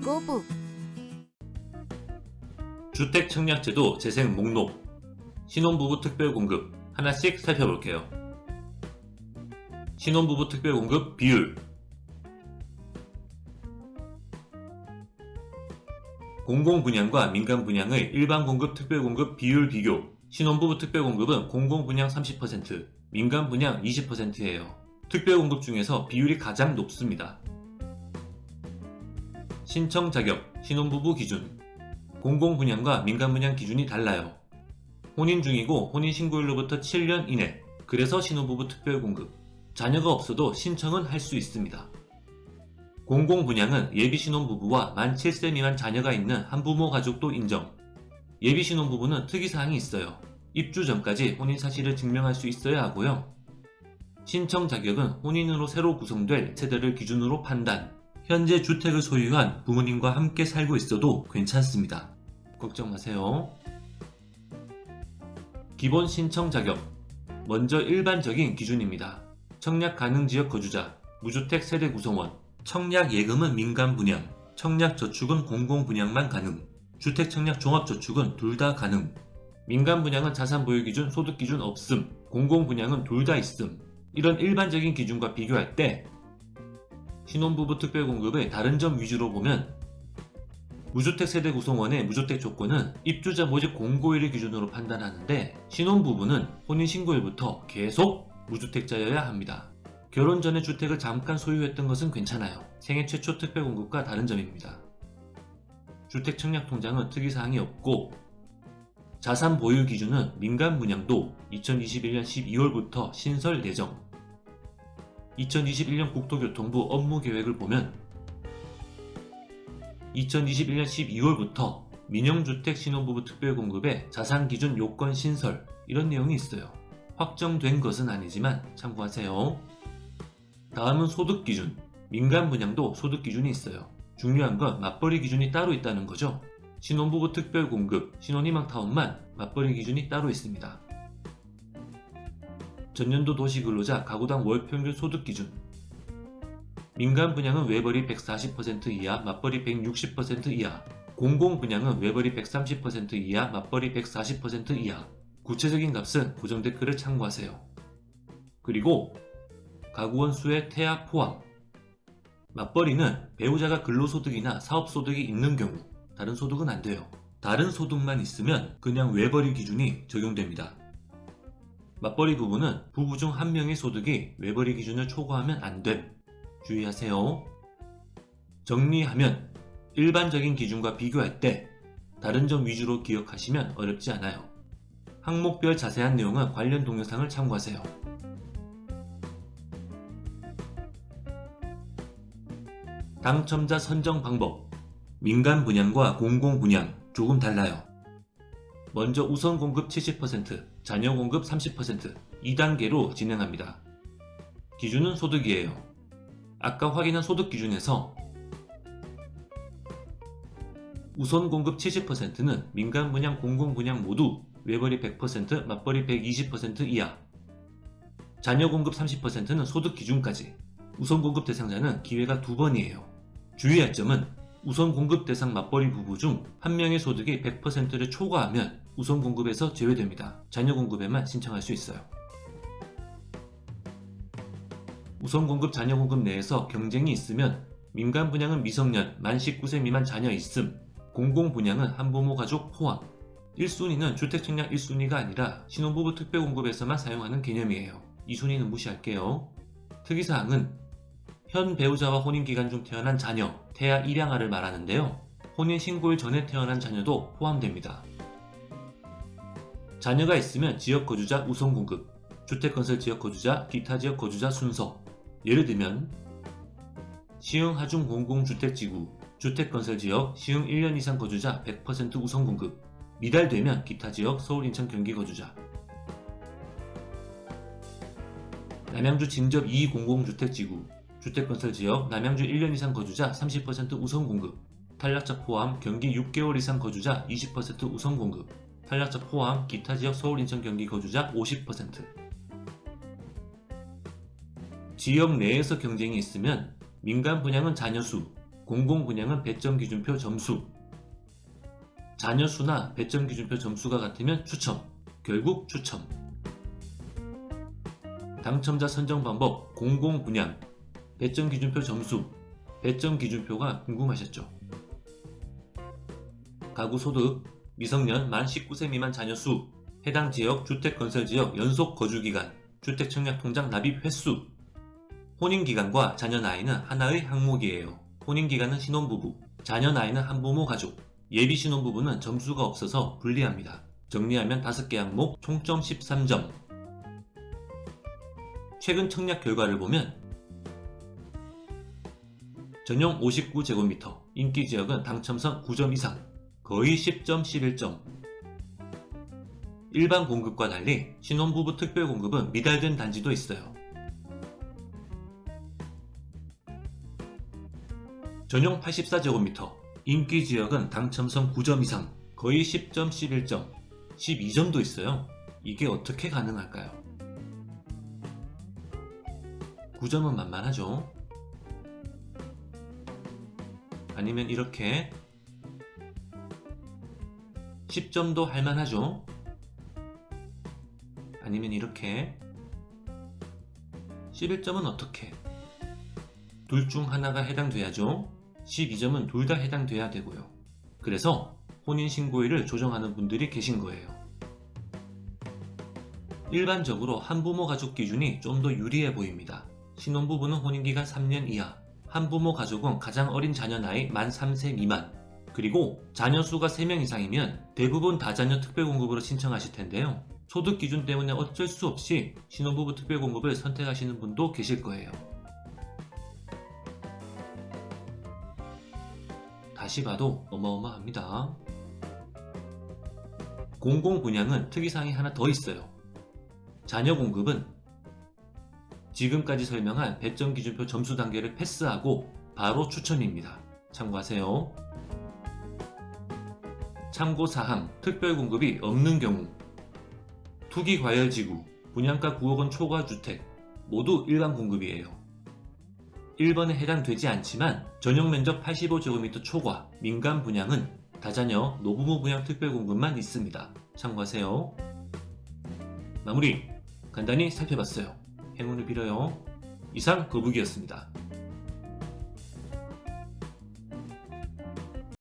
꼬북 주택 청약제도 재생 목록 신혼부부 특별공급 하나씩 살펴볼게요. 신혼부부 특별공급 비율 공공분양과 민간분양의 일반공급 특별공급 비율 비교 신혼부부 특별공급은 공공분양 30%, 민간분양 20%예요. 특별공급 중에서 비율이 가장 높습니다. 신청 자격, 신혼부부 기준 공공분양과 민간분양 기준이 달라요. 혼인 중이고 혼인신고일로부터 7년 이내, 그래서 신혼부부 특별공급. 자녀가 없어도 신청은 할 수 있습니다. 공공분양은 예비신혼부부와 만 7세 미만 자녀가 있는 한부모 가족도 인정. 예비신혼부부는 특이사항이 있어요. 입주 전까지 혼인 사실을 증명할 수 있어야 하고요. 신청 자격은 혼인으로 새로 구성될 세대를 기준으로 판단. 현재 주택을 소유한 부모님과 함께 살고 있어도 괜찮습니다. 걱정 마세요. 기본 신청 자격. 먼저 일반적인 기준입니다. 청약 가능 지역 거주자, 무주택 세대 구성원, 청약 예금은 민간 분양, 청약 저축은 공공 분양만 가능, 주택 청약 종합 저축은 둘 다 가능. 민간 분양은 자산 보유 기준, 소득 기준 없음, 공공 분양은 둘 다 있음. 이런 일반적인 기준과 비교할 때 신혼부부 특별공급의 다른 점 위주로 보면 무주택 세대 구성원의 무주택 조건은 입주자 모집 공고일을 기준으로 판단하는데 신혼부부는 혼인신고일부터 계속 무주택자여야 합니다. 결혼 전에 주택을 잠깐 소유했던 것은 괜찮아요. 생애 최초 특별공급과 다른 점입니다. 주택 청약 통장은 특이사항이 없고 자산 보유 기준은 민간 분양도 2021년 12월부터 신설 예정. 2021년 국토교통부 업무계획을 보면 2021년 12월부터 민영주택 신혼부부 특별공급의 자산기준 요건 신설 이런 내용이 있어요. 확정된 것은 아니지만 참고하세요. 다음은 소득기준. 민간 분양도 소득기준이 있어요. 중요한 건 맞벌이 기준이 따로 있다는 거죠. 신혼부부 특별공급, 신혼희망타운만 맞벌이 기준이 따로 있습니다. 전년도 도시근로자 가구당 월평균 소득기준. 민간 분양은 외벌이 140% 이하, 맞벌이 160% 이하. 공공 분양은 외벌이 130% 이하, 맞벌이 140% 이하. 구체적인 값은 고정 댓글을 참고하세요. 그리고 가구원 수의 태아 포함. 맞벌이는 배우자가 근로소득이나 사업소득이 있는 경우, 다른 소득은 안 돼요. 다른 소득만 있으면 그냥 외벌이 기준이 적용됩니다. 맞벌이 부부는 부부 중 한 명의 소득이 외벌이 기준을 초과하면 안 됨. 주의하세요. 정리하면 일반적인 기준과 비교할 때 다른 점 위주로 기억하시면 어렵지 않아요. 항목별 자세한 내용은 관련 동영상을 참고하세요. 당첨자 선정 방법. 민간 분양과 공공 분양 조금 달라요. 먼저 우선 공급 70%, 자녀 공급 30%, 2단계로 진행합니다. 기준은 소득이에요. 아까 확인한 소득 기준에서 우선 공급 70%는 민간 분양, 공공 분양 모두 외벌이 100%, 맞벌이 120% 이하. 자녀 공급 30%는 소득 기준까지. 우선 공급 대상자는 기회가 2번이에요. 주의할 점은 우선 공급 대상 맞벌이 부부 중 한 명의 소득이 100%를 초과하면 우선 공급에서 제외됩니다. 자녀 공급에만 신청할 수 있어요. 우선 공급, 자녀 공급 내에서 경쟁이 있으면 민간 분양은 미성년, 만 19세 미만 자녀 있음, 공공 분양은 한부모 가족 포함. 1순위는 주택 청약 1순위가 아니라 신혼부부 특별공급에서만 사용하는 개념이에요. 2순위는 무시할게요. 특이사항은 현 배우자와 혼인기간 중 태어난 자녀, 태아 일양아를 말하는데요. 혼인신고일 전에 태어난 자녀도 포함됩니다. 자녀가 있으면 지역거주자 우선공급, 주택건설 지역거주자, 기타 지역거주자 순서. 예를 들면 시흥 하중 공공주택지구, 주택건설지역, 시흥 1년 이상 거주자 100% 우선공급. 미달되면 기타 지역, 서울, 인천, 경기 거주자. 남양주 진접 2공공주택지구, 주택건설지역, 남양주 1년 이상 거주자 30% 우선공급. 탈락자 포함 경기 6개월 이상 거주자 20% 우선공급. 탈락자 포함 기타 지역 서울, 인천, 경기 거주자 50%. 지역 내에서 경쟁이 있으면 민간 분양은 자녀수, 공공분양은 배점기준표 점수. 자녀 수나 배점기준표 점수가 같으면 추첨. 결국 추첨. 당첨자 선정 방법, 공공분양, 배점기준표 점수, 배점기준표가 궁금하셨죠? 가구소득, 미성년 만 19세 미만 자녀 수, 해당 지역 주택건설지역 연속 거주기간, 주택청약통장 납입 횟수. 혼인기간과 자녀 나이는 하나의 항목이에요. 혼인기간은 신혼부부, 자녀 나이는 한부모 가족, 예비 신혼부부는 점수가 없어서 불리합니다. 정리하면 5개 항목 총점 13점. 최근 청약 결과를 보면 전용 59제곱미터, 인기지역은 당첨선 9점 이상, 거의 10점, 11점. 일반 공급과 달리 신혼부부 특별공급은 미달된 단지도 있어요. 전용 84제곱미터, 인기지역은 당첨선 9점 이상, 거의 10점, 11점, 12점도 있어요. 이게 어떻게 가능할까요? 9점은 만만하죠? 아니면 이렇게 10점도 할만하죠? 아니면 이렇게 11점은 어떻게? 둘 중 하나가 해당돼야죠? 12점은 둘 다 해당돼야 되고요. 그래서 혼인신고일을 조정하는 분들이 계신 거예요. 일반적으로 한부모 가족 기준이 좀 더 유리해 보입니다. 신혼부부는 혼인기간 3년 이하, 한부모 가족은 가장 어린 자녀 나이 만 3세 미만, 그리고 자녀 수가 3명 이상이면 대부분 다자녀 특별공급으로 신청하실 텐데요. 소득 기준 때문에 어쩔 수 없이 신혼부부 특별공급을 선택하시는 분도 계실 거예요. 다시 봐도 어마어마합니다. 공공분양은 특이사항이 하나 더 있어요. 자녀 공급은 지금까지 설명한 배점기준표 점수 단계를 패스하고 바로 추첨입니다. 참고하세요. 참고사항, 특별공급이 없는 경우 투기과열지구, 분양가 9억원 초과 주택 모두 일반 공급이에요. 1번에 해당되지 않지만 전용면적 85제곱미터 초과 민간 분양은 다자녀 노부모 분양 특별공급만 있습니다. 참고하세요. 마무리 간단히 살펴봤어요. 행운을 빌어요. 이상 거북이였습니다.